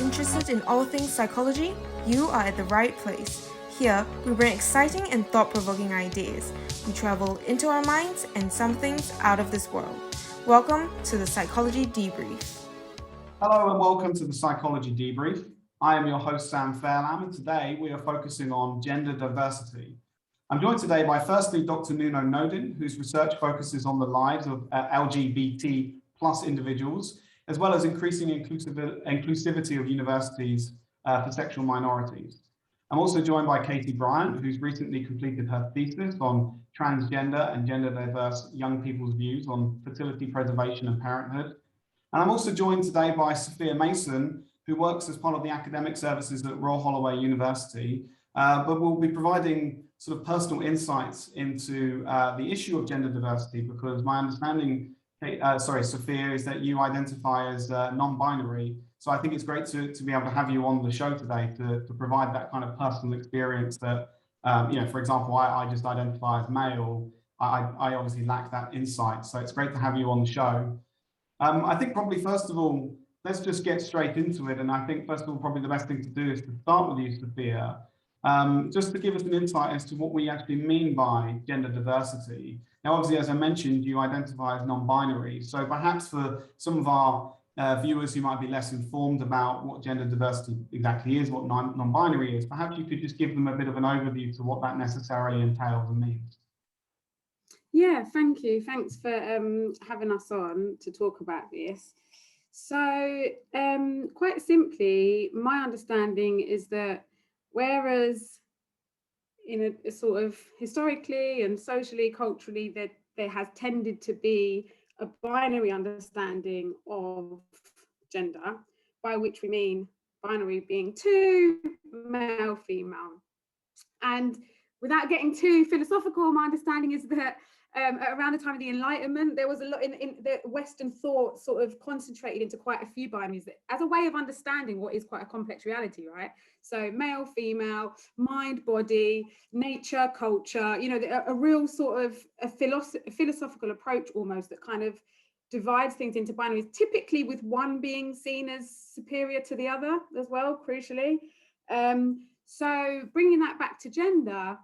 Interested in all things psychology? You are at the right place. Here, we bring exciting and thought-provoking ideas. We travel into our minds and some things out of this world. Welcome to the Psychology Debrief. Hello and welcome to the Psychology Debrief. I am your host, Sam Fairlamb, and today we are focusing on gender diversity. I'm joined today by firstly Dr. Nuno Nodin, whose research focuses on the lives of LGBT plus individuals, as well as increasing inclusivity of universities for sexual minorities. I'm also joined by Katie Bryant, who's recently completed her thesis on transgender and gender diverse young people's views on fertility preservation and parenthood. And I'm also joined today by Sofia Mason, who works as part of the academic services at Royal Holloway University, but will be providing sort of personal insights into the issue of gender diversity, because my understanding, Sofia, is that you identify as non-binary. So I think it's great to be able to have you on the show today to provide that kind of personal experience that, for example, I just identify as male. I obviously lack that insight. So it's great to have you on the show. I think probably first of all, let's just get straight into it. And I think first of all, probably the best thing to do is to start with you, Sofia, just to give us an insight as to what we actually mean by gender diversity. Now, obviously, as I mentioned, you identify as non-binary. So perhaps for some of our viewers who might be less informed about what gender diversity exactly is, what non-binary is, perhaps you could just give them a bit of an overview to what that necessarily entails and means. Yeah, thank you. Thanks for having us on to talk about this. So quite simply, my understanding is that whereas in a sort of historically and socially, culturally, that there has tended to be a binary understanding of gender, by which we mean binary being two, male, female. And without getting too philosophical, my understanding is that around the time of the Enlightenment, there was a lot in the Western thought sort of concentrated into quite a few binaries as a way of understanding what is quite a complex reality, right? So male, female, mind, body, nature, culture, a real sort of a philosophical approach almost that kind of divides things into binaries, typically with one being seen as superior to the other as well, crucially. So bringing that back to gender,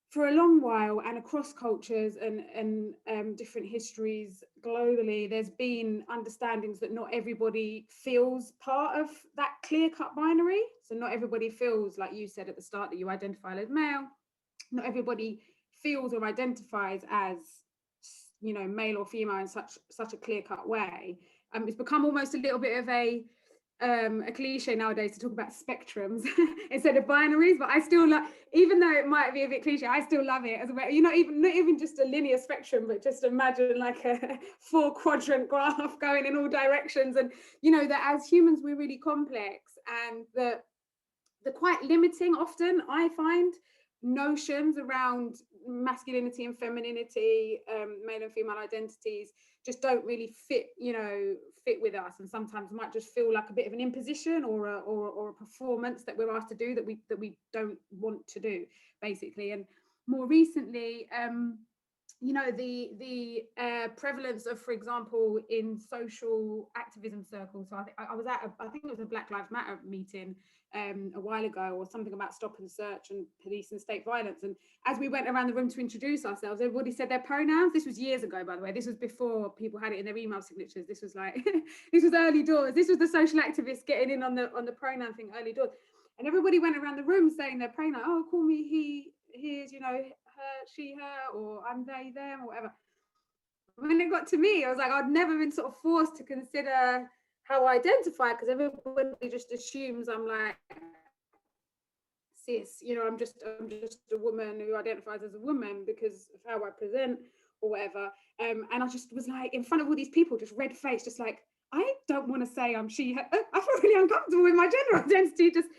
for a long while and across cultures and different histories globally, there's been understandings that not everybody feels part of that clear-cut binary. So not everybody feels, like you said at the start, that you identify as male. Not everybody feels or identifies as, male or female in such a clear-cut way. It's become almost a little bit of a cliche nowadays to talk about spectrums instead of binaries, but I still love, even though it might be a bit cliche, I still love it as well. Not even just a linear spectrum, but just imagine like a 4-quadrant graph going in all directions, and that as humans we're really complex, and the quite limiting often, I find, notions around masculinity and femininity, male and female identities just don't really fit with us, and sometimes might just feel like a bit of an imposition or a performance that we're asked to do that we don't want to do, basically. And more recently, the prevalence of, for example, in social activism circles. So I was at I think it was a Black Lives Matter meeting a while ago, or something about stop and search and police and state violence. And as we went around the room to introduce ourselves, everybody said their pronouns. This was years ago, by the way. This was before people had it in their email signatures. This was like this was early doors. This was the social activists getting in on the pronoun thing, early doors. And everybody went around the room saying their pronoun. Oh, call me he, his, her, she, her, or I'm they, them, or whatever. When it got to me, I was like, I'd never been sort of forced to consider how I identify, because everybody just assumes I'm like cis, I'm just a woman who identifies as a woman because of how I present or whatever. And I just was like, in front of all these people, just red faced, just like, I don't want to say I'm she, her. I feel really uncomfortable with my gender identity. Just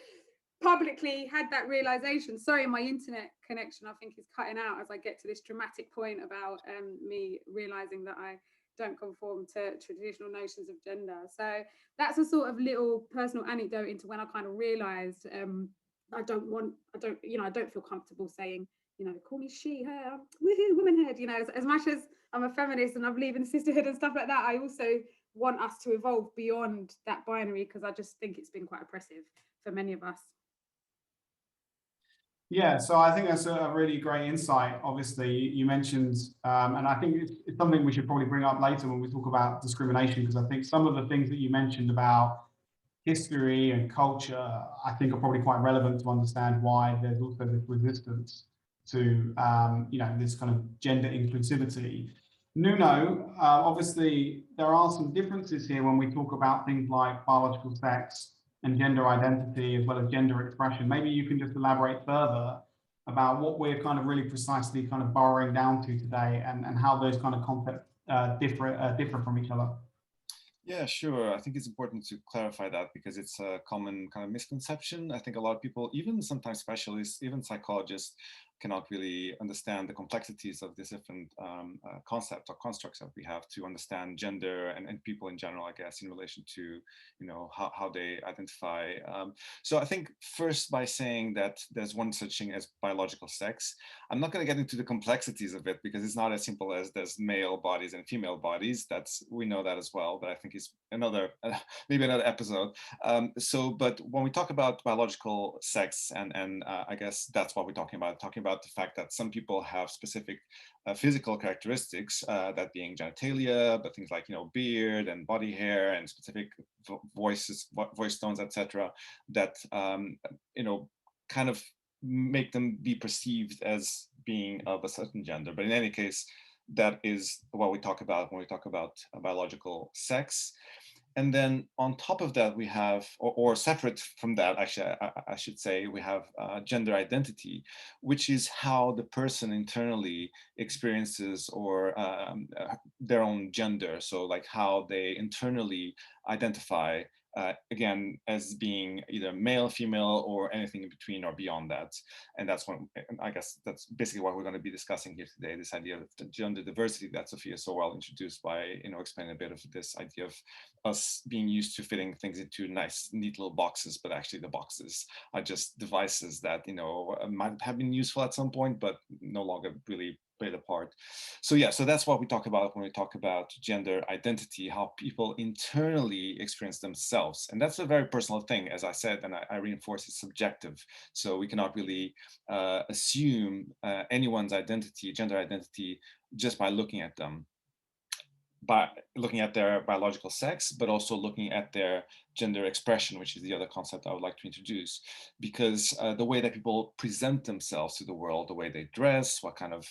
publicly had that realization. Sorry, my internet connection I think is cutting out as I get to this dramatic point about me realizing that I don't conform to traditional notions of gender. So that's a sort of little personal anecdote into when I kind of realized I don't feel comfortable saying, call me she, her, woohoo, womanhood. As much as I'm a feminist and I believe in sisterhood and stuff like that, I also want us to evolve beyond that binary, because I just think it's been quite oppressive for many of us. Yeah, so I think that's a really great insight. Obviously, you mentioned, and I think it's something we should probably bring up later when we talk about discrimination, because I think some of the things that you mentioned about history and culture, I think are probably quite relevant to understand why there's also this resistance to, this kind of gender inclusivity. Nuno, obviously, there are some differences here when we talk about things like biological sex and gender identity, as well as gender expression. Maybe you can just elaborate further about what we're kind of really precisely kind of borrowing down to today, and how those kind of concepts differ from each other. Yeah, sure. I think it's important to clarify that because it's a common kind of misconception. I think a lot of people, even sometimes specialists, even psychologists, cannot really understand the complexities of these different concepts or constructs that we have to understand gender and people in general, I guess, in relation to, how they identify. So I think first by saying that there's one such thing as biological sex, I'm not going to get into the complexities of it because it's not as simple as there's male bodies and female bodies. We know that as well, but I think it's maybe another episode. But when we talk about biological sex, and I guess that's what we're talking about the fact that some people have specific physical characteristics, that being genitalia, but things like, beard and body hair and specific voice tones, etc., that, kind of make them be perceived as being of a certain gender. But in any case, that is what we talk about when we talk about biological sex. And then on top of that, we have, or separate from that, actually, I should say, we have gender identity, which is how the person internally experiences or their own gender. So like how they internally identify, again, as being either male, female, or anything in between or beyond that. And that's I guess that's basically what we're going to be discussing here today, this idea of the gender diversity that Sofia so well introduced by, explaining a bit of this idea of us being used to fitting things into nice, neat little boxes, but actually the boxes are just devices that, might have been useful at some point, but no longer really play the part. So yeah, so that's what we talk about when we talk about gender identity, how people internally experience themselves. And that's a very personal thing, as I said, and I reinforce it's subjective. So we cannot really assume anyone's identity, gender identity, just by looking at them, by looking at their biological sex, but also looking at their gender expression, which is the other concept I would like to introduce, because the way that people present themselves to the world, the way they dress, what kind of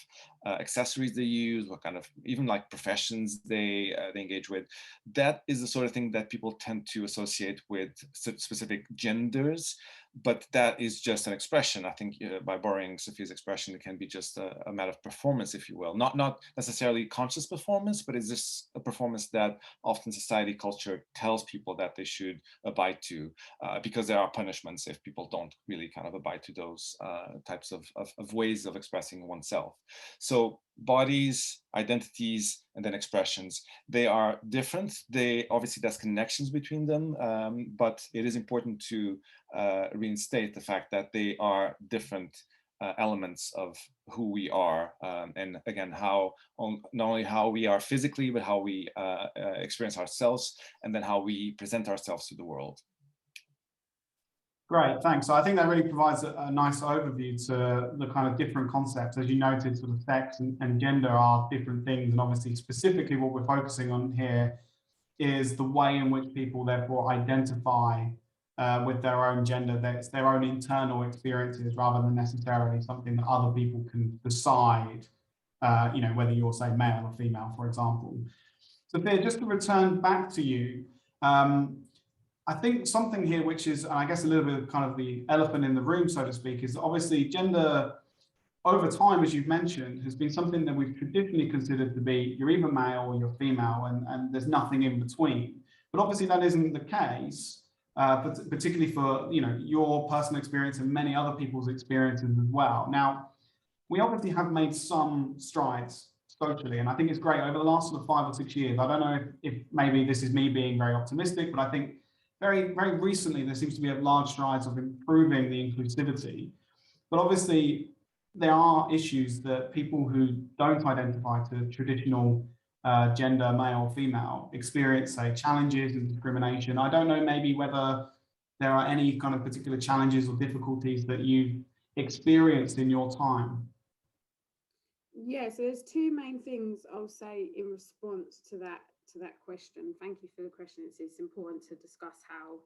accessories they use, what kind of even like professions they engage with, that is the sort of thing that people tend to associate with specific genders. But that is just an expression. I think by borrowing Sofia's expression, it can be just a matter of performance, if you will. Not necessarily conscious performance, but it's just a performance that often society, culture tells people that they should abide to, because there are punishments if people don't really kind of abide to those types of ways of expressing oneself. So bodies, identities, and then expressions, they are different. Obviously there's connections between them, but it is important to reinstate the fact that they are different elements of who we are, and again, not only how we are physically, but how we experience ourselves, and then how we present ourselves to the world. Great, thanks. So I think that really provides a nice overview to the kind of different concepts. As you noted, sort of sex and gender are different things, and obviously specifically what we're focusing on here is the way in which people therefore identify with their own gender, that's their own internal experiences rather than necessarily something that other people can decide, whether you're, say, male or female, for example. So Sophia, just to return back to you, I think something here which is, I guess, a little bit of kind of the elephant in the room, so to speak, is obviously gender over time, as you've mentioned, has been something that we've traditionally considered to be you're either male or you're female, and there's nothing in between. But obviously that isn't the case, particularly for your personal experience and many other people's experiences as well. Now, we obviously have made some strides socially, and I think it's great over the last sort of 5 or 6 years. I don't know if maybe this is me being very optimistic, but I think very, very recently there seems to be a large strides of improving the inclusivity. But obviously there are issues that people who don't identify to traditional gender, male or female, experience, say, challenges and discrimination. I don't know maybe whether there are any kind of particular challenges or difficulties that you've experienced in your time. Yeah, so there's two main things I'll say in response to that question. Thank you for the question. It's important to discuss how,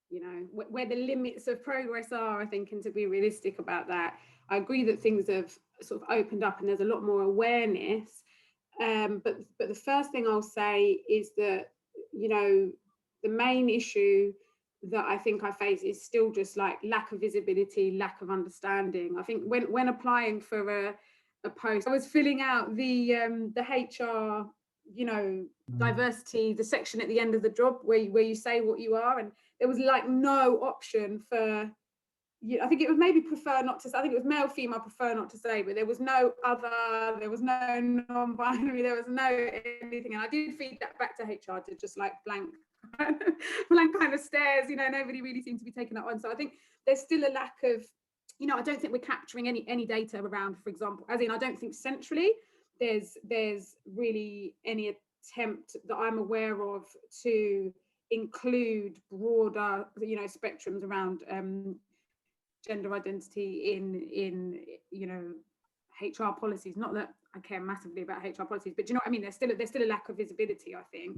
you know, where the limits of progress are, I think, and to be realistic about that. I agree that things have sort of opened up and there's a lot more awareness. But the first thing I'll say is that, you know, the main issue that I think I face is still just like lack of visibility, lack of understanding. I think when applying for a post, I was filling out the HR, you know, diversity, the section at the end of the job where you say what you are, and there was like no option for, I think it was maybe prefer not to say, I think it was male, female, prefer not to say, but there was no other, there was no non-binary, there was no anything. And I did feed that back to HR to just like blank kind of stares, you know, nobody really seemed to be taking that on. So I think there's still a lack of, you know, I don't think we're capturing any data around, for example, as in, I don't think centrally there's really any attempt that I'm aware of to include broader, you know, spectrums around gender identity in you know, HR policies. Not that I care massively about HR policies, but you know what I mean, there's still a lack of visibility, I think,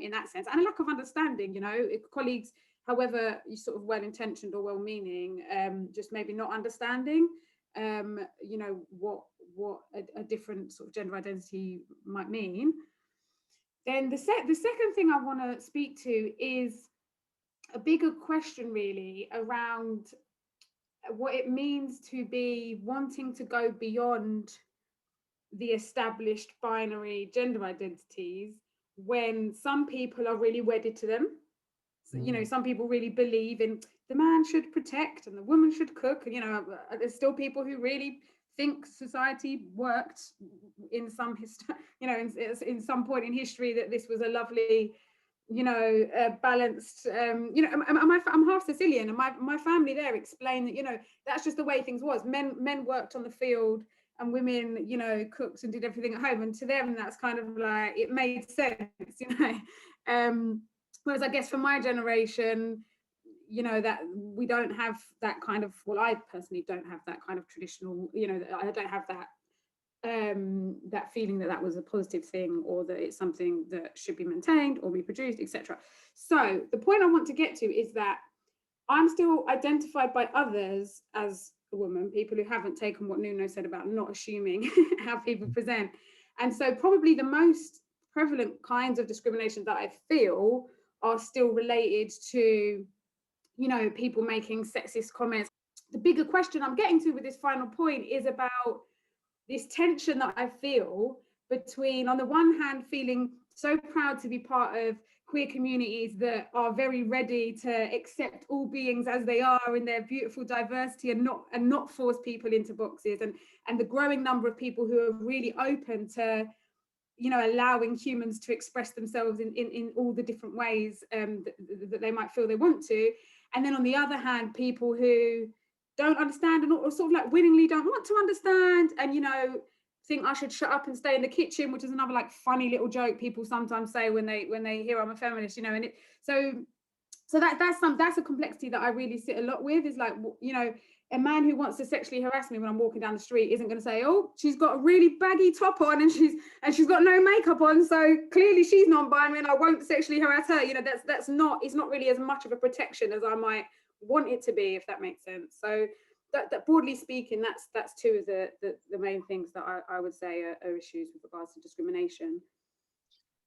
in that sense, and a lack of understanding. You know, if colleagues, however you sort of well-intentioned or well-meaning, just maybe not understanding you know, what a different sort of gender identity might mean. Then the second thing I want to speak to is a bigger question really around what it means to be wanting to go beyond the established binary gender identities when some people are really wedded to them. So, you know, some people really believe in the man should protect and the woman should cook. You know, there's still people who really think society worked in some you know, in some point in history, that this was a lovely, you know, balanced, you know, I'm half Sicilian, and my family there explained that, you know, that's just the way things was. Men worked on the field and women, you know, cooked and did everything at home. And to them, that's kind of like, it made sense, you know. Whereas I guess for my generation, you know, that we don't have that kind of, well, I personally don't have that kind of traditional, you know, I don't have that that feeling that that was a positive thing, or that it's something that should be maintained or reproduced, etc. So the point I want to get to is that I'm still identified by others as a woman, people who haven't taken what Nuno said about not assuming how people present. And so probably the most prevalent kinds of discrimination that I feel are still related to, you know, people making sexist comments. The bigger question I'm getting to with this final point is about this tension that I feel between, on the one hand, feeling so proud to be part of queer communities that are very ready to accept all beings as they are in their beautiful diversity, and not force people into boxes, and the growing number of people who are really open to, you know, allowing humans to express themselves in all the different ways that they might feel they want to. And then on the other hand, people who don't understand, and or sort of like willingly don't want to understand, and, you know, think I should shut up and stay in the kitchen, which is another like funny little joke people sometimes say when they hear I'm a feminist, you know. And it so that's a complexity that I really sit a lot with, is like, you know, a man who wants to sexually harass me when I'm walking down the street isn't going to say, oh, she's got a really baggy top on and she's got no makeup on, so clearly she's non-binary and I won't sexually harass her. You know, it's not really as much of a protection as I might want it to be, if that makes sense. So that broadly speaking, that's two of the main things that I would say are issues with regards to discrimination.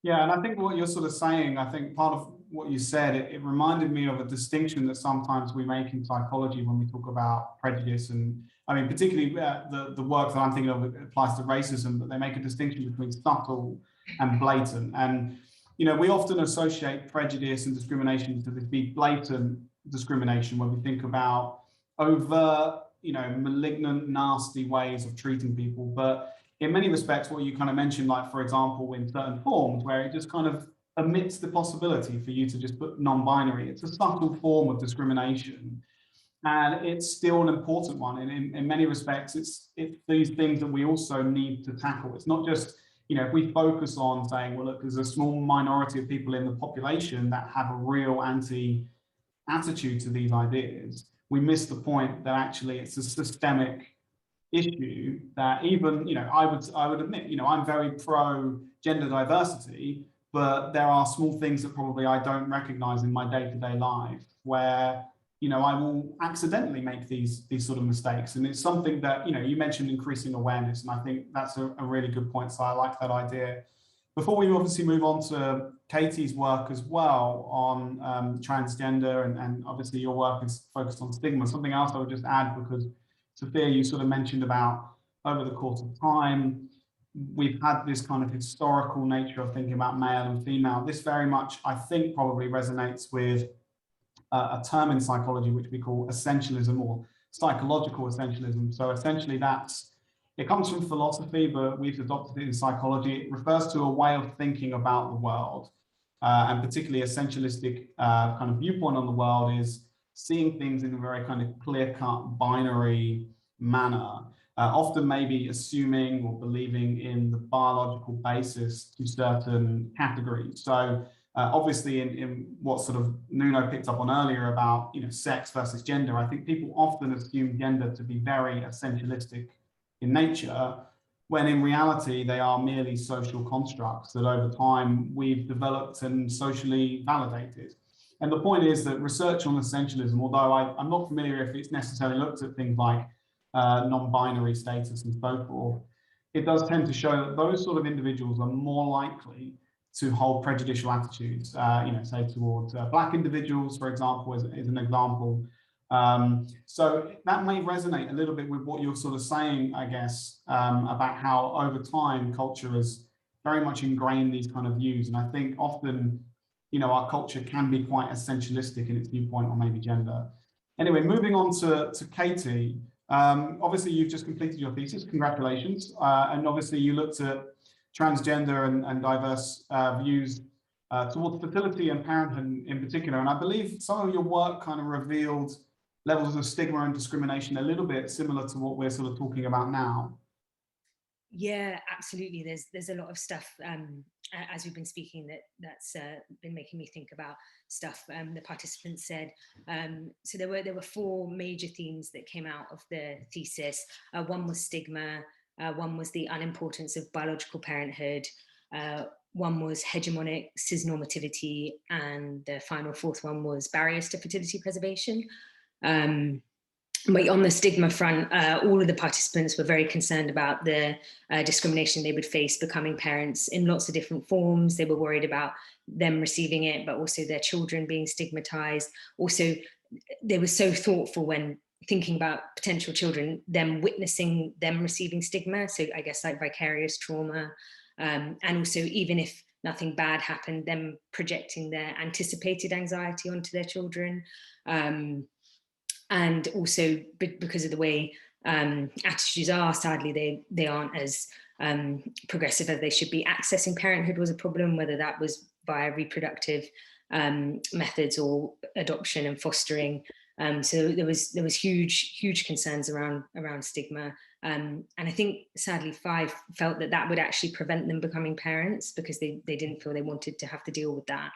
Yeah, and I think what you're sort of saying, I think part of what you said, it reminded me of a distinction that sometimes we make in psychology when we talk about prejudice. And I mean, particularly the work that I'm thinking of applies to racism, but they make a distinction between subtle and blatant. And, you know, we often associate prejudice and discrimination to this big blatant discrimination when we think about overt, you know, malignant, nasty ways of treating people. But in many respects, what you kind of mentioned, like, for example, in certain forms where it just kind of omits the possibility for you to just put non-binary, it's a subtle form of discrimination. And it's still an important one. And in many respects, it's these things that we also need to tackle. It's not just if we focus on saying, well, look, there's a small minority of people in the population that have a real attitude to these ideas, we miss the point that actually it's a systemic issue that even, I would admit, I'm very pro gender diversity, but there are small things that probably I don't recognize in my day-to-day life where, I will accidentally make these sort of mistakes. And it's something that, you mentioned increasing awareness, and I think that's a really good point. So I like that idea. Before we obviously move on to Katie's work as well on transgender, and obviously your work is focused on stigma, something else I would just add, because Sofia, you sort of mentioned about over the course of time, we've had this kind of historical nature of thinking about male and female. This very much, I think, probably resonates with a term in psychology which we call essentialism, or psychological essentialism. So essentially it comes from philosophy, but we've adopted it in psychology. It refers to a way of thinking about the world, and particularly essentialistic kind of viewpoint on the world is seeing things in a very kind of clear-cut binary manner, often maybe assuming or believing in the biological basis to certain categories. So obviously in what sort of Nuno picked up on earlier about sex versus gender, I think people often assume gender to be very essentialistic in nature, when in reality they are merely social constructs that over time we've developed and socially validated. And the point is that research on essentialism, although I'm not familiar if it's necessarily looked at things like non-binary status and so forth, it does tend to show that those sort of individuals are more likely to hold prejudicial attitudes, say towards Black individuals, for example, is an example. So that may resonate a little bit with what you're sort of saying, I guess, about how over time culture has very much ingrained these kind of views. And I think often, our culture can be quite essentialistic in its viewpoint on maybe gender. Anyway, moving on to Katie. Obviously, you've just completed your thesis. Congratulations. And obviously, you looked at transgender and diverse views towards fertility and parenthood in particular. And I believe some of your work kind of revealed levels of stigma and discrimination a little bit similar to what we're sort of talking about now. Yeah, absolutely. There's a lot of stuff as we've been speaking that's been making me think about stuff the participants said. So there were 4 major themes that came out of the thesis. One was stigma, one was the unimportance of biological parenthood, one was hegemonic cisnormativity, and the final 4th one was barriers to fertility preservation. But on the stigma front, all of the participants were very concerned about the discrimination they would face becoming parents in lots of different forms. They were worried about them receiving it, but also their children being stigmatized. Also, they were so thoughtful when thinking about potential children, them witnessing them receiving stigma. So I guess like vicarious trauma. And also, even if nothing bad happened, them projecting their anticipated anxiety onto their children. And also because of the way attitudes are, sadly, they aren't as progressive as they should be. Accessing parenthood was a problem, whether that was via reproductive methods or adoption and fostering. So there was huge concerns around stigma. And I think sadly 5 felt that would actually prevent them becoming parents because they didn't feel they wanted to have to deal with that.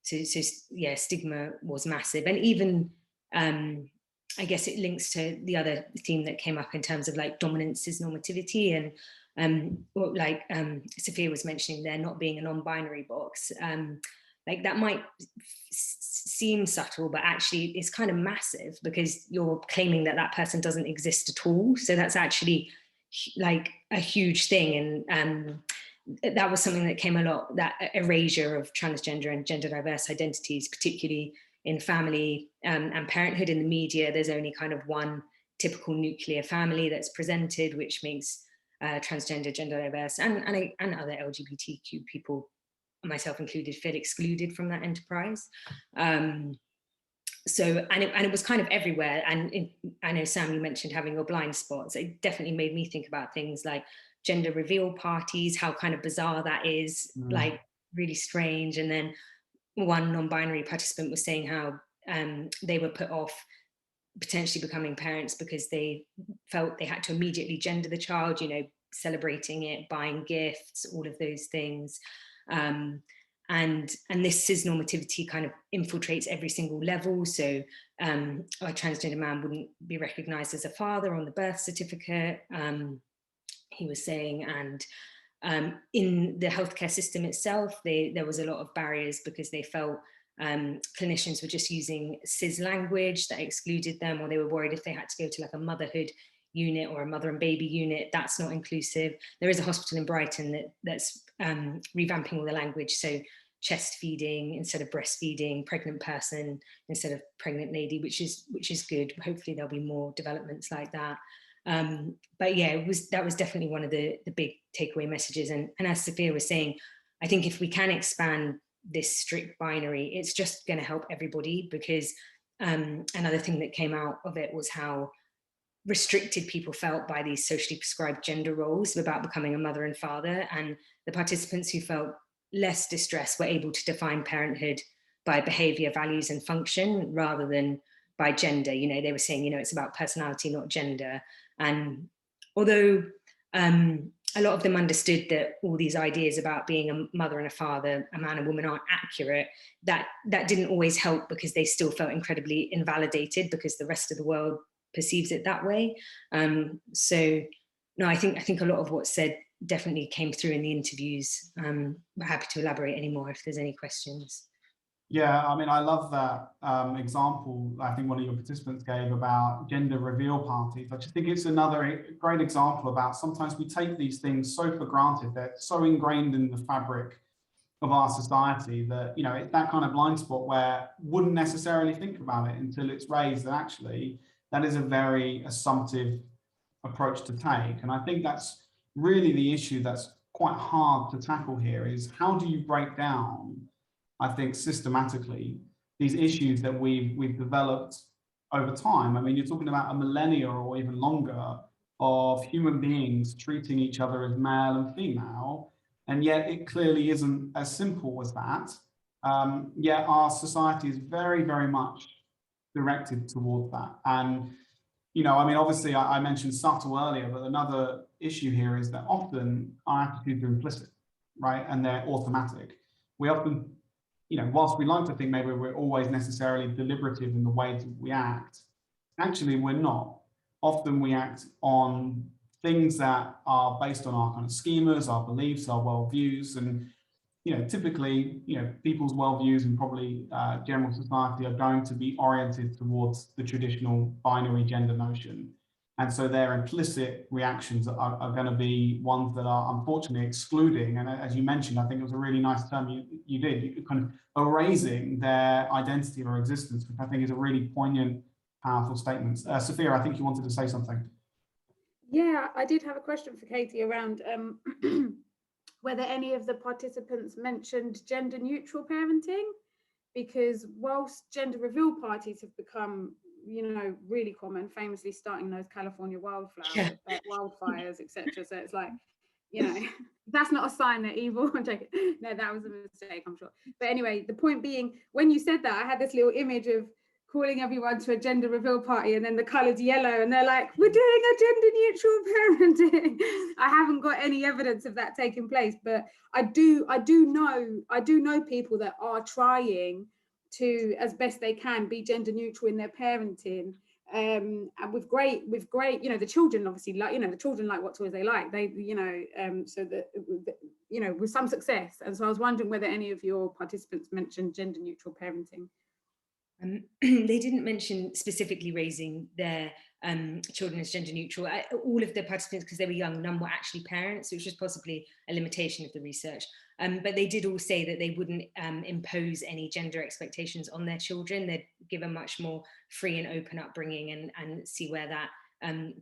So yeah, stigma was massive. And even I guess it links to the other theme that came up in terms of like dominant cisnormativity and like Sofia was mentioning there not being a non-binary box. Like that might seem subtle, but actually it's kind of massive because you're claiming that person doesn't exist at all. So that's actually like a huge thing. And that was something that came a lot, that erasure of transgender and gender diverse identities, particularly in family and parenthood. In the media, there's only kind of one typical nuclear family that's presented, which makes transgender, gender diverse, and other LGBTQ people, myself included, feel excluded from that enterprise. So, and it was kind of everywhere. And I know, Sam, you mentioned having your blind spots. It definitely made me think about things like gender reveal parties, how kind of bizarre that is, like really strange. And then one non-binary participant was saying how they were put off potentially becoming parents because they felt they had to immediately gender the child, celebrating it, buying gifts, all of those things. And this cisnormativity kind of infiltrates every single level. So a transgender man wouldn't be recognized as a father on the birth certificate, he was saying. And in the healthcare system itself, there was a lot of barriers because they felt clinicians were just using cis language that excluded them, or they were worried if they had to go to like a motherhood unit or a mother and baby unit, that's not inclusive. There is a hospital in Brighton that's revamping all the language. So chest feeding instead of breastfeeding, pregnant person instead of pregnant lady, which is good. Hopefully there'll be more developments like that. But yeah, that was definitely one of the big takeaway messages. And as Sophia was saying, I think if we can expand this strict binary, it's just going to help everybody, because another thing that came out of it was how restricted people felt by these socially prescribed gender roles about becoming a mother and father. And the participants who felt less distressed were able to define parenthood by behavior, values, and function rather than by gender. You know, they were saying, you know, it's about personality, not gender. And although a lot of them understood that all these ideas about being a mother and a father, a man and woman, aren't accurate, that didn't always help, because they still felt incredibly invalidated because the rest of the world perceives it that way. So no, I think a lot of what's said definitely came through in the interviews. I'm happy to elaborate any more if there's any questions. Yeah, I mean, I love that example I think one of your participants gave about gender reveal parties. I just think it's another great example about sometimes we take these things so for granted, they're so ingrained in the fabric of our society that, you know, it's that kind of blind spot where wouldn't necessarily think about it until it's raised, that actually that is a very assumptive approach to take. And I think that's really the issue that's quite hard to tackle here, is how do you break down, I think, systematically these issues that we've developed over time. I mean, you're talking about a millennia or even longer of human beings treating each other as male and female, and yet it clearly isn't as simple as that. Yet our society is very, very much directed towards that. And, you know, I mean, obviously I mentioned subtle earlier, but another issue here is that often our attitudes are implicit, right? And they're automatic. We often, you know, whilst we like to think maybe we're always necessarily deliberative in the way that we act, actually we're not. Often we act on things that are based on our kind of schemas, our beliefs, our worldviews, and, you know, typically, you know, people's worldviews and probably general society are going to be oriented towards the traditional binary gender notion. And so their implicit reactions are going to be ones that are unfortunately excluding. And as you mentioned, I think it was a really nice term you did, you kind of erasing their identity or existence, which I think is a really poignant, powerful statement. Sophia, I think you wanted to say something. Yeah, I did have a question for Katie around whether any of the participants mentioned gender neutral parenting, because whilst gender reveal parties have become, you know, really common, famously starting those California wildfires, etc. So it's like, you know, that's not a sign that evil. No, that was a mistake, I'm sure. But anyway, the point being, when you said that, I had this little image of calling everyone to a gender reveal party and then the colour's yellow and they're like, we're doing a gender neutral parenting. I haven't got any evidence of that taking place, but I do know people that are trying to, as best they can, be gender neutral in their parenting, and with great, you know, the children obviously like, you know, the children like what toys they like, they, you know, so that, you know, with some success. And so I was wondering whether any of your participants mentioned gender neutral parenting. They didn't mention specifically raising their children as gender neutral. All of the participants, because they were young, none were actually parents, which was possibly a limitation of the research. But they did all say that they wouldn't impose any gender expectations on their children. They'd give a much more free and open upbringing and see where that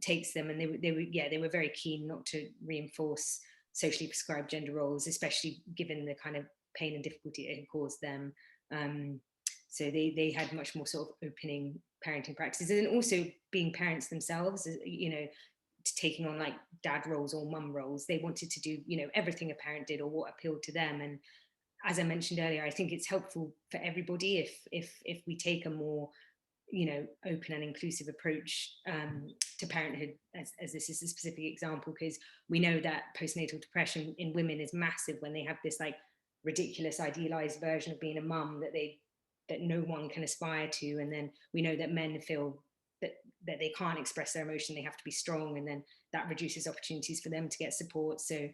takes them. And they were very keen not to reinforce socially prescribed gender roles, especially given the kind of pain and difficulty it had caused them. So they had much more sort of opening parenting practices, and also being parents themselves, you know, taking on like dad roles or mum roles. They wanted to do, you know, everything a parent did or what appealed to them. And as I mentioned earlier, I think it's helpful for everybody if we take a more, open and inclusive approach to parenthood, as this is a specific example, because we know that postnatal depression in women is massive when they have this like ridiculous idealized version of being a mum that no one can aspire to, and then we know that men feel that they can't express their emotion, they have to be strong, and then that reduces opportunities for them to get support. So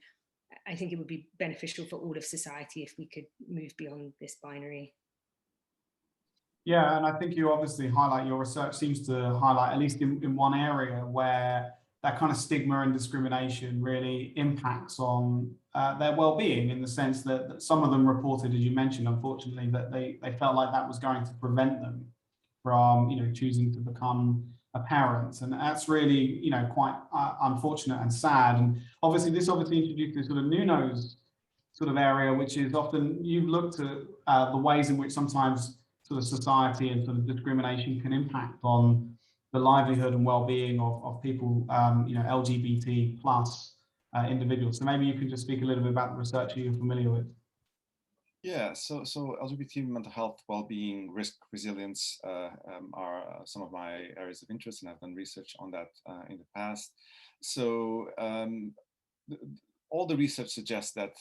I think it would be beneficial for all of society if we could move beyond this binary. Yeah, and I think you obviously highlight, your research seems to highlight, at least in one area, where that kind of stigma and discrimination really impacts on their well-being, in the sense that some of them reported, as you mentioned, unfortunately, that they felt like that was going to prevent them from, choosing to become a parent. And that's really, quite unfortunate and sad. And obviously this introduces sort of Nuno's sort of area, which is often, you've looked at the ways in which sometimes sort of society and sort of discrimination can impact on the livelihood and well-being of people, LGBT plus individuals. So maybe you can just speak a little bit about the research you're familiar with. Yeah, so LGBT mental health, well-being, risk, resilience are some of my areas of interest, and I've done research on that in the past. So all the research suggests that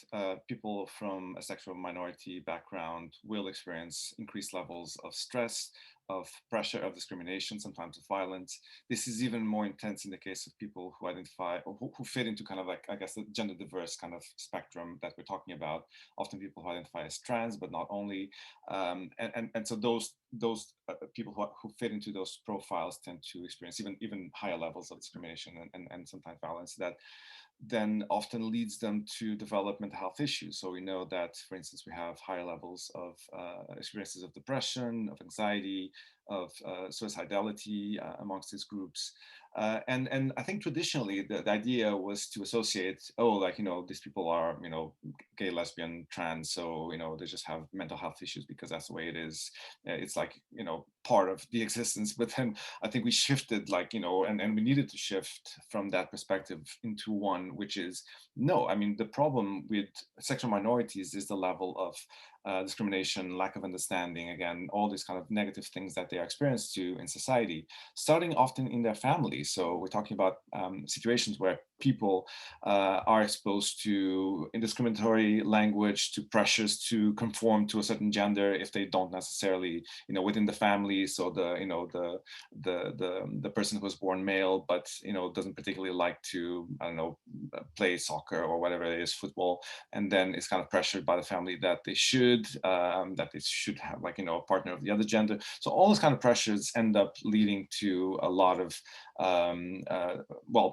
people from a sexual minority background will experience increased levels of stress, of pressure, of discrimination, sometimes of violence. This is even more intense in the case of people who identify or who fit into kind of like, I guess, the gender diverse kind of spectrum that we're talking about. Often people who identify as trans, but not only. And so those people who fit into those profiles tend to experience even higher levels of discrimination and sometimes violence that then often leads them to develop mental health issues. So we know that, for instance, we have higher levels of experiences of depression, of anxiety, of suicidality amongst these groups. And I think traditionally the idea was to associate, these people are, gay, lesbian, trans, so, they just have mental health issues because that's the way it is. It's like, part of the existence. But then I think we shifted, and we needed to shift from that perspective into one, which is, no, I mean, the problem with sexual minorities is the level of discrimination, lack of understanding, again, all these kind of negative things that they are experienced to in society, starting often in their families. So we're talking about situations where people are exposed to indiscriminatory language, to pressures to conform to a certain gender if they don't necessarily, within the family. So the person who was born male, but doesn't particularly like to, play soccer or whatever it is, football, and then it's kind of pressured by the family that they should have a partner of the other gender. So all those kind of pressures end up leading to a lot of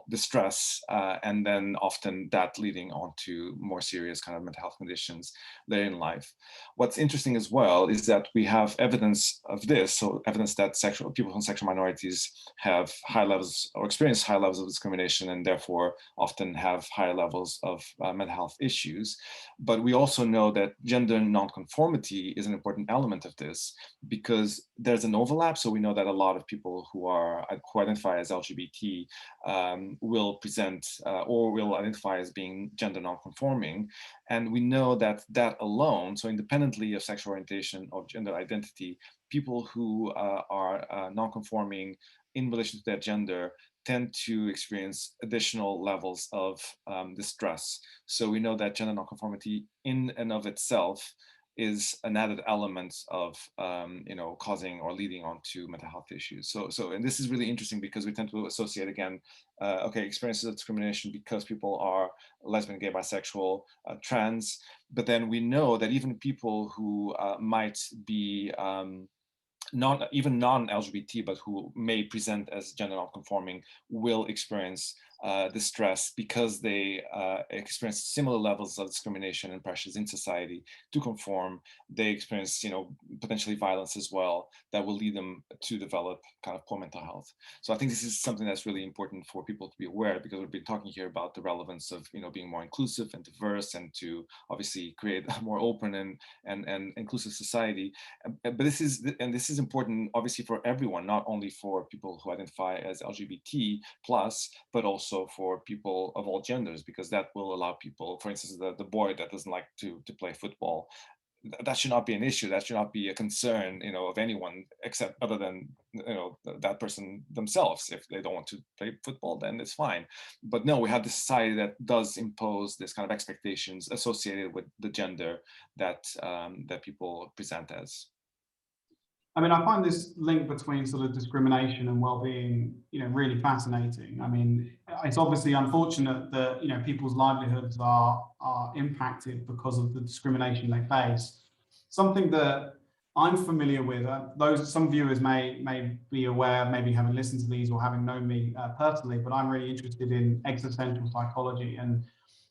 distress, and then often that leading on to more serious kind of mental health conditions later in life. What's interesting as well is that we have evidence of this, so evidence that people from sexual minorities have high levels or experience high levels of discrimination, and therefore often have higher levels of mental health issues. But we also know that gender nonconformity is an important element of this, because there's an overlap. So we know that a lot of people who identify as LGBT will present or will identify as being gender nonconforming. And we know that alone, so independently of sexual orientation or gender identity, people who are nonconforming in relation to their gender tend to experience additional levels of distress. So we know that gender nonconformity in and of itself is an added element of causing or leading on to mental health issues. So and this is really interesting because we tend to associate again, experiences of discrimination because people are lesbian, gay, bisexual, trans, but then we know that even people who might be non-LGBT, but who may present as gender non-conforming, will experience distress because they experience similar levels of discrimination and pressures in society to conform. They experience, potentially violence as well that will lead them to develop kind of poor mental health. So I think this is something that's really important for people to be aware, because we've been talking here about the relevance of, being more inclusive and diverse, and to obviously create a more open and inclusive society. But this is important, obviously, for everyone, not only for people who identify as LGBT plus, but also for people of all genders, because that will allow people, for instance, the boy that doesn't like to play football, that should not be an issue. That should not be a concern, of anyone except other than, that person themselves. If they don't want to play football, then it's fine. But no, we have this society that does impose this kind of expectations associated with the gender that people present as. I mean, I find this link between sort of discrimination and well-being, really fascinating. I mean, it's obviously unfortunate that, people's livelihoods are impacted because of the discrimination they face. Something that I'm familiar with, some viewers may be aware, maybe having listened to these or having known me personally, but I'm really interested in existential psychology. And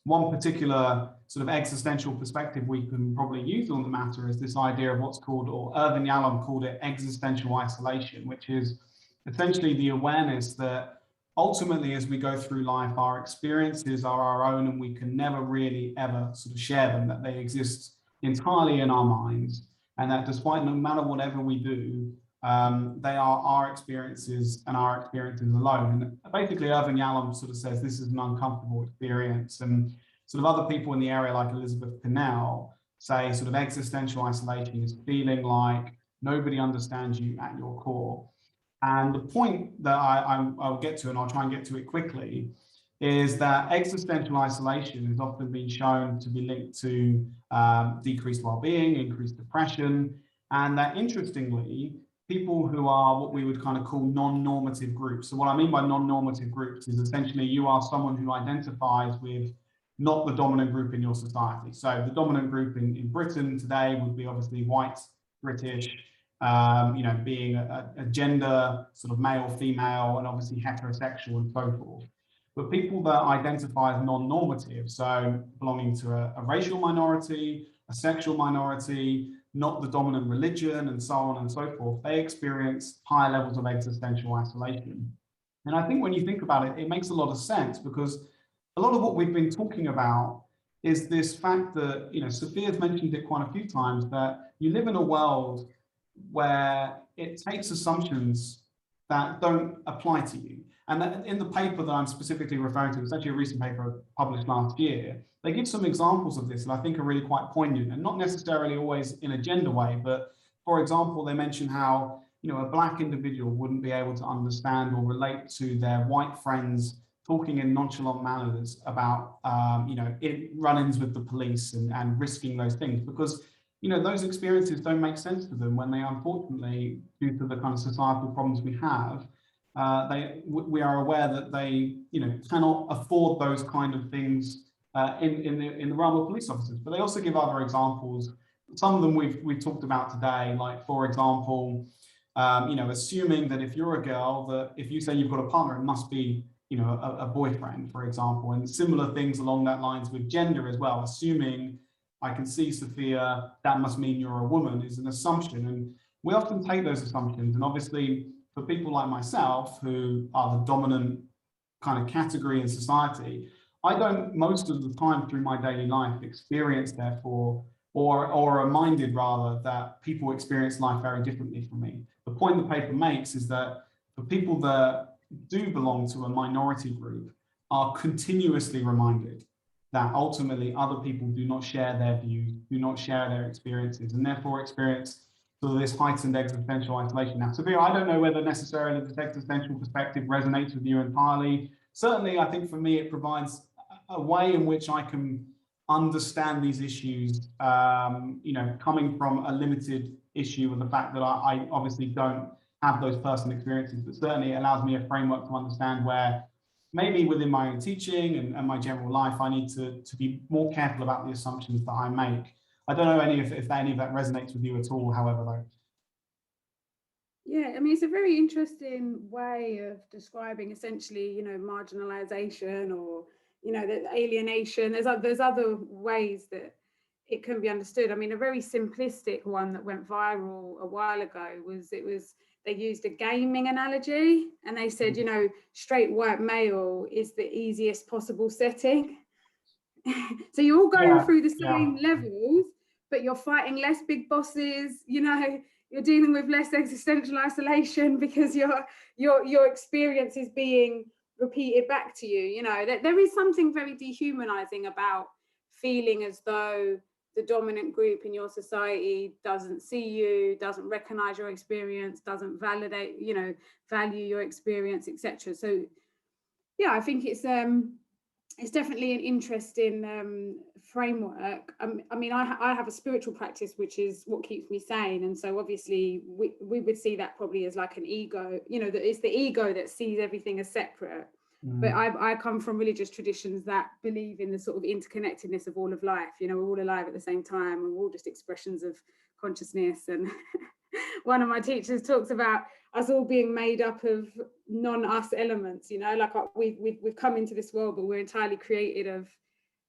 one particular sort of existential perspective we can probably use on the matter is this idea of what's called, or Irvin Yalom called it, existential isolation, which is essentially the awareness that ultimately as we go through life, our experiences are our own and we can never really ever sort of share them, that they exist entirely in our minds, and that despite no matter whatever we do, they are our experiences and our experiences alone. And basically, Irvin Yalom sort of says this is an uncomfortable experience. And sort of other people in the area, like Elizabeth Pinnell, say sort of existential isolation is feeling like nobody understands you at your core. And the point that I'll get to, and I'll try and get to it quickly, is that existential isolation has often been shown to be linked to decreased well-being, increased depression, and that interestingly, people who are what we would kind of call non-normative groups. So what I mean by non-normative groups is essentially you are someone who identifies with not the dominant group in your society. So the dominant group in Britain today would be obviously white, British, being a gender, sort of male, female, and obviously heterosexual and so forth. But people that identify as non-normative, so belonging to a racial minority, a sexual minority, not the dominant religion, and so on and so forth, they experience higher levels of existential isolation. And I think when you think about it, it makes a lot of sense, because a lot of what we've been talking about is this fact that, Sophia's mentioned it quite a few times, that you live in a world where it takes assumptions that don't apply to you. And that in the paper that I'm specifically referring to, it's actually a recent paper published last year, they give some examples of this that I think are really quite poignant, and not necessarily always in a gender way, but for example, they mention how, a Black individual wouldn't be able to understand or relate to their white friends talking in nonchalant manners about, run-ins with the police and risking those things, because those experiences don't make sense to them when they, unfortunately, due to the kind of societal problems we have, we are aware that they, cannot afford those kind of things in the realm of police officers. But they also give other examples. Some of them we've talked about today, like, for example, assuming that if you're a girl, that if you say you've got a partner, it must be, a boyfriend, for example, and similar things along that lines with gender as well. Assuming I can see Sophia, that must mean you're a woman, is an assumption. And we often take those assumptions. And obviously, for people like myself, who are the dominant kind of category in society, I don't most of the time through my daily life experience, therefore, or are reminded rather, that people experience life very differently from me. The point the paper makes is that for people that do belong to a minority group are continuously reminded that ultimately other people do not share their views, do not share their experiences, and therefore experience sort of this heightened existential isolation. Now, Sophia, I don't know whether necessarily this existential perspective resonates with you entirely. Certainly, I think for me, it provides a way in which I can understand these issues, coming from a limited issue with the fact that I obviously don't have those personal experiences, but certainly it allows me a framework to understand where maybe within my own teaching and my general life, I need to be more careful about the assumptions that I make. I don't know if any of that resonates with you at all, however, though. Yeah, I mean, it's a very interesting way of describing essentially, marginalization or, the alienation. There's other ways that it can be understood. I mean, a very simplistic one that went viral a while ago was they used a gaming analogy, and they said, straight white male is the easiest possible setting. So you're all going through the same levels, but you're fighting less big bosses, you're dealing with less existential isolation because your experience is being repeated back to you. There is something very dehumanizing about feeling as though the dominant group in your society doesn't see you, doesn't recognize your experience, doesn't validate, value your experience, etc. So yeah, I think it's definitely an interesting framework. I mean, I have a spiritual practice, which is what keeps me sane. And so obviously we would see that probably as like an ego, that it's the ego that sees everything as separate. But I come from religious traditions that believe in the sort of interconnectedness of all of life. We're all alive at the same time, and we're all just expressions of consciousness. And one of my teachers talks about us all being made up of non-us elements, like we've come into this world, but we're entirely created of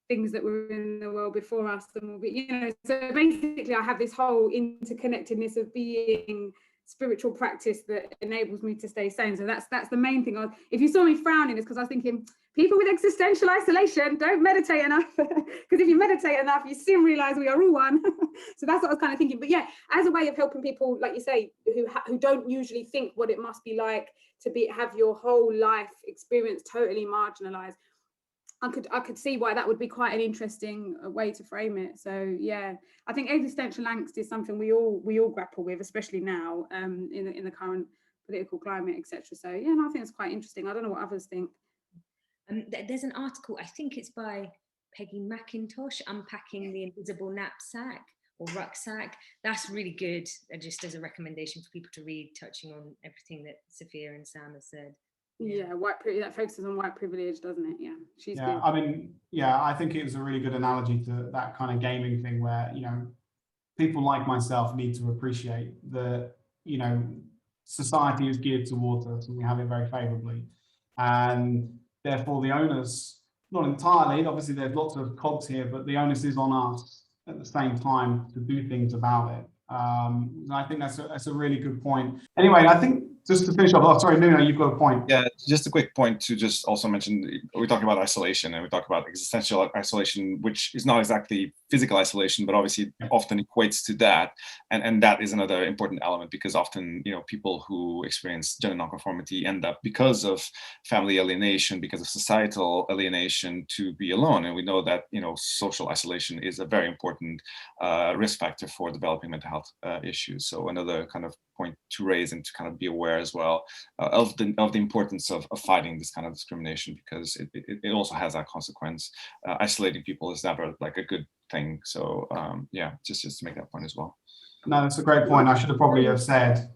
things that were in the world before us. And we'll be, so basically I have this whole interconnectedness of being spiritual practice that enables me to stay sane. So that's the main thing. If you saw me frowning, it's because I was thinking people with existential isolation don't meditate enough, because if you meditate enough, you soon realize we are all one. So that's what I was kind of thinking. But yeah, as a way of helping people, like you say, who don't usually think what it must be like to have your whole life experience totally marginalized, I could see why that would be quite an interesting way to frame it. So yeah, I think existential angst is something we all grapple with, especially now in the current political climate, etc. So yeah, I think it's quite interesting. I don't know what others think. There's an article, I think it's by Peggy McIntosh, Unpacking the Invisible Knapsack or Rucksack. That's really good, just as a recommendation for people to read, touching on everything that Sophia and Sam have said. Yeah, that focuses on white privilege, doesn't it? Yeah, she's good. I mean, I think it was a really good analogy to that kind of gaming thing where, people like myself need to appreciate that, society is geared towards us and we have it very favorably. And therefore the onus, not entirely, obviously there's lots of cogs here, but the onus is on us at the same time to do things about it. I think that's a really good point. Anyway, I think just to finish off, sorry, Nuno, you've got a point. Yeah, just a quick point to just also mention, we talk about isolation and we talk about existential isolation, which is not exactly physical isolation, but obviously often equates to that. And that is another important element, because often, people who experience gender nonconformity end up, because of family alienation, because of societal alienation, to be alone. And we know that, social isolation is a very important risk factor for developing mental health issues. So another kind of point to raise and to kind of be aware as well of the importance of fighting this kind of discrimination, because it also has that consequence. Isolating people is never like a good thing. So just to make that point as well. No, that's a great point. I should have probably said,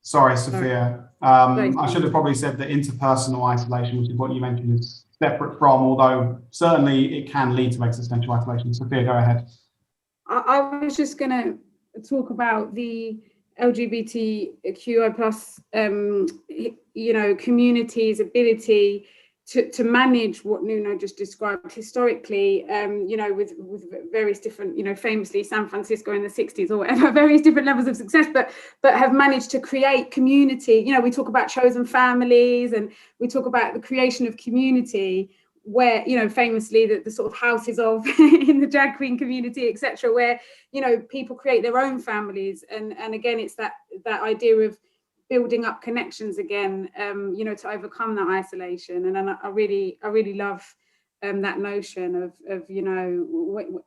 sorry, Sophia. I should have probably said that interpersonal isolation, which is what you mentioned, is separate from, although certainly it can lead to existential isolation. Sophia, go ahead. I was just going to talk about the LGBTQI plus, community's ability to manage what Nuno just described historically, with various different, famously San Francisco in the 60s or whatever, various different levels of success, but have managed to create community. We talk about chosen families and we talk about the creation of community, where, famously the sort of houses of in the drag queen community, etc., where, people create their own families. And again, it's that idea of building up connections again, to overcome that isolation. And I really love that notion of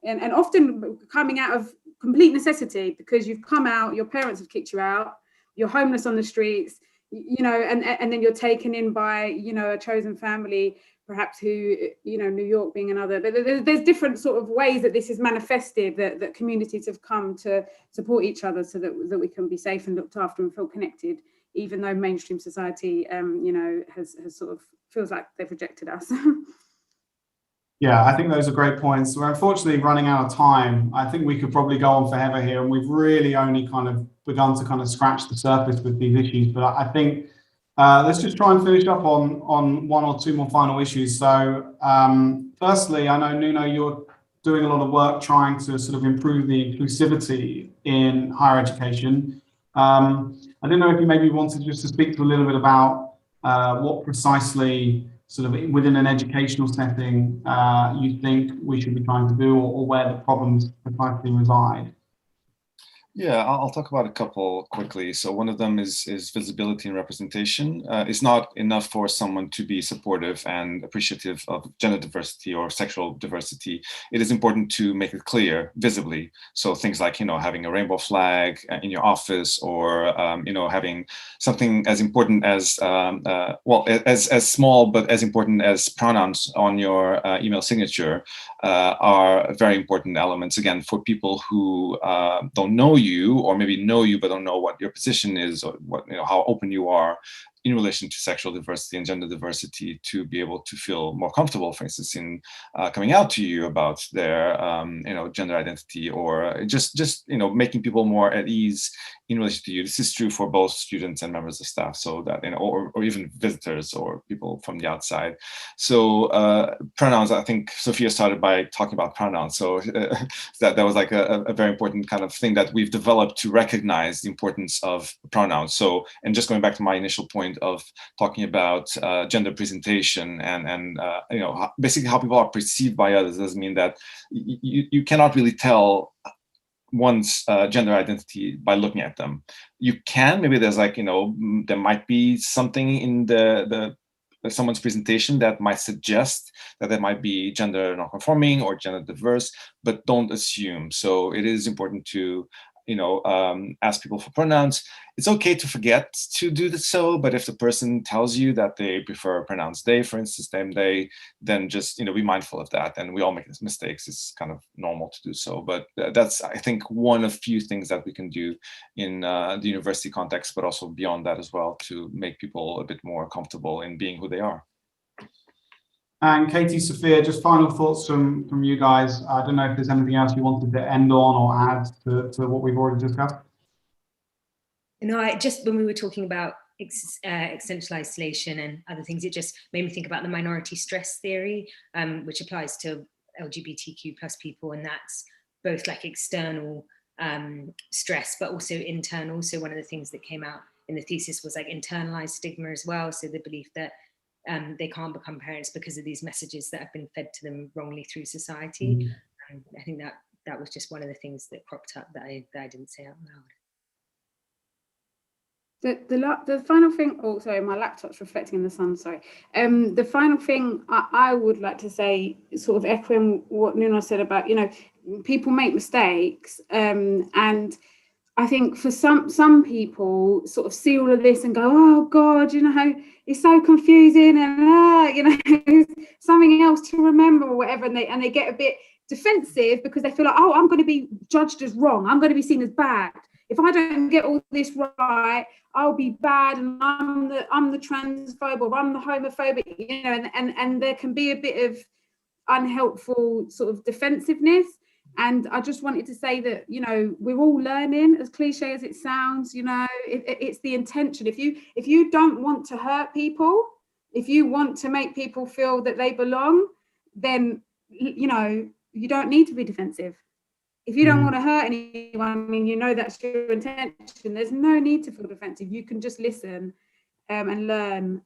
and often coming out of complete necessity, because you've come out, your parents have kicked you out, you're homeless on the streets, and then you're taken in by, a chosen family, perhaps who, New York being another, but there's different sort of ways that this is manifested, that communities have come to support each other so that we can be safe and looked after and feel connected, even though mainstream society, has sort of feels like they've rejected us. Yeah, I think those are great points. We're unfortunately running out of time. I think we could probably go on forever here, and we've really only kind of begun to kind of scratch the surface with these issues. But I think let's just try and finish up on one or two more final issues. So firstly, I know, Nuno, you're doing a lot of work trying to sort of improve the inclusivity in higher education. I don't know if you maybe wanted just to speak to a little bit about what precisely sort of within an educational setting you think we should be trying to do, or where the problems precisely reside. Yeah, I'll talk about a couple quickly. So one of them is visibility and representation. It's not enough for someone to be supportive and appreciative of gender diversity or sexual diversity. It is important to make it clear visibly. So things like, having a rainbow flag in your office, or having something as important as as small but as important as pronouns on your email signature are very important elements, again, for people who don't know you, or maybe know you but don't know what your position is, or what, how open you are in relation to sexual diversity and gender diversity, to be able to feel more comfortable, for instance, in coming out to you about their gender identity, or just making people more at ease in relation to you. This is true for both students and members of staff, so that or even visitors or people from the outside. So pronouns, I think Sofia started by talking about pronouns, so that was like a very important kind of thing that we've developed to recognize the importance of pronouns. So, and just going back to my initial point of talking about gender presentation and basically how people are perceived by others, doesn't mean that you cannot really tell one's gender identity by looking at them. You can, maybe there's there might be something in the someone's presentation that might suggest that they might be gender non-conforming or gender diverse, but don't assume. So it is important to ask people for pronouns. It's okay to forget to do this, but if the person tells you that they prefer pronouns they, for instance, them, they, then just be mindful of that. And we all make mistakes. It's kind of normal to do so. But that's, I think, one of few things that we can do in the university context, but also beyond that as well, to make people a bit more comfortable in being who they are. And Katie, Sofia, just final thoughts from you guys. I don't know if there's anything else you wanted to end on or add to what we've already discussed. No, just when we were talking about existential isolation and other things, it just made me think about the minority stress theory, which applies to LGBTQ plus people, and that's both like external stress, but also internal. So one of the things that came out in the thesis was like internalized stigma as well. So the belief that they can't become parents because of these messages that have been fed to them wrongly through society. I think that was just one of the things that cropped up that I didn't say out loud. The final thing, oh sorry, my laptop's reflecting in the sun, sorry. The final thing I would like to say, sort of echoing what Nuno said about, people make mistakes, and I think for some people sort of see all of this and go, oh God, it's so confusing, and something else to remember or whatever, and they get a bit defensive because they feel like, oh, I'm going to be judged as wrong, I'm going to be seen as bad. If I don't get all this right, I'll be bad, and I'm the transphobe, or I'm the homophobic, and there can be a bit of unhelpful sort of defensiveness. And I just wanted to say that, we're all learning, as cliche as it sounds, it's the intention. If you don't want to hurt people, if you want to make people feel that they belong, then, you don't need to be defensive. If you don't want to hurt anyone, that's your intention, there's no need to feel defensive. You can just listen and learn.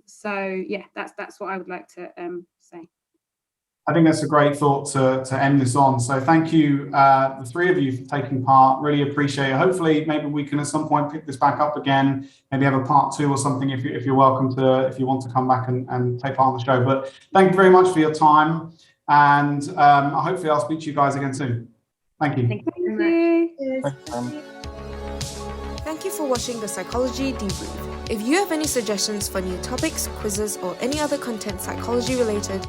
So yeah, that's what I would like to say. I think that's a great thought to end this on. So thank you, the three of you, for taking part. Really appreciate it. Hopefully, maybe we can at some point pick this back up again. Maybe have a part 2 or something if you're welcome to, if you want to come back and take part on the show. But thank you very much for your time, and hopefully I'll speak to you guys again soon. Thank you. Thank you. Thank you for watching the Psychology Debrief. If you have any suggestions for new topics, quizzes, or any other content psychology related,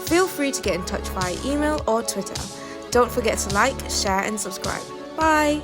feel free to get in touch via email or Twitter. Don't forget to like, share, and subscribe. Bye!